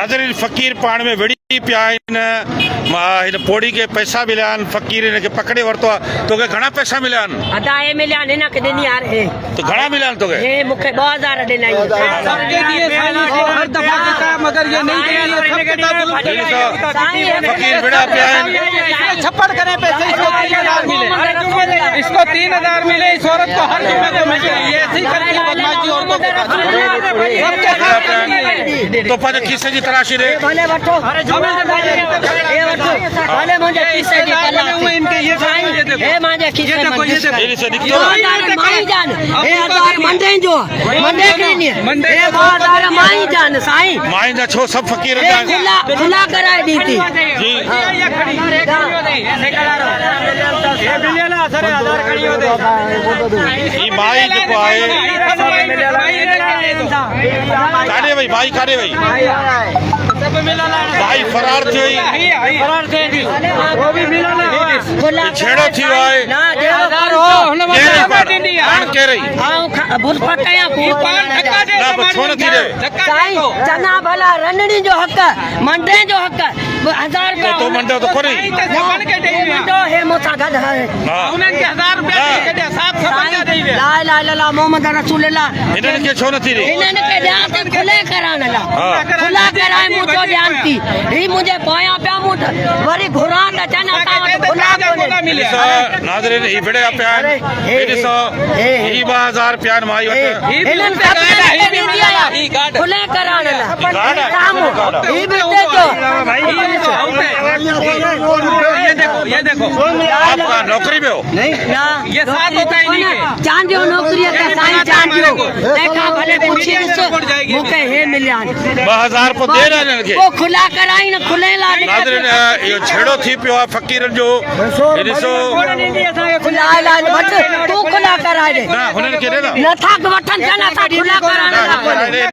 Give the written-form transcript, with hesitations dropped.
नाज़रीन फ़कीर पाण में विड़ी पिया आहिनि पोड़ी के पैसा मिलिया आहिनि फ़कीर इनखे पकड़े वरितो आहे तोखे घणा पैसा मिलिया आहिनि अदा मिलिया आहिनि हिनखे ॾिनी यार तो घणा मिलिया आहिनि तोखे हे मूंखे 2000 ॾिना हर दफा देता है मगर ये नहीं फ़कीर विड़ा पिया आहिनि छप्पड़ करे पैसे इसको 3000 मिले इस औरत को हर जुम्मे को मिले ये ऐसे ही करती है बदमाशी औरतों के साथ तो पंहिंजे खीसे जी तराशी ॾे भले वठो हे वठो भले मुंहिंजे खीसे जी इनके ये देखो हे मुंहिंजे खीसे ये ॾिसो निकितो माई जान हे 1000 मंडे जो मंडे के लिए हे 2000 माई जान साईं माई जा छो सब फ़कीर जा खुला कराए दी थी जी ई माई जेको आहे काॾे वई माई काॾे वई माई फरार थी वई छेड़ो थी वियो आहे छो नथी ॾे चङा भला रंधणी जो हक़ मंडे जो हक़ 1000 रुपया तो मंडो तो कोन्हे मंडो हे मूंसां गॾु ला ला ला मोहम्मद रसूलुल्लाह हिननि खे छो नथी ॾे हिननि खे ॾियां थी खुले कराइण लाइ खुला कराए मूं चयो ॾियां थी ही मुंहिंजे पोयां पिया मूं वरी घुरां त चवनि असां वटि खुला कोन्हे नाज़रीन ही विड़िया पिया आहिनि ही ॾिसो ही 2000 पिया आहिनि माई वटि हिननि खे ॾींदी आहियां खुले कराइण लाइ साम्हूं ही बि ॾिजो ये देखो आपका नौकरी में हो ये साथ होता ही नहीं है चांदियो नौकरीअ ते साईं चांदियो तंहिंखां भले पुछी ॾिस मूंखे हे मिलिया आहिनि 2000 पोइ ॾे न हिननि खे पोइ खुला कराई न खुले लाइ नाज़रीन इहो छेड़ो थी पियो आहे फ़कीरनि जो हे ॾिसो खुला लाइ वठ तूं खुला कराए ॾे न हुननि खे ॾे न नथा वठनि चवनि असां खुला कराइण लाइ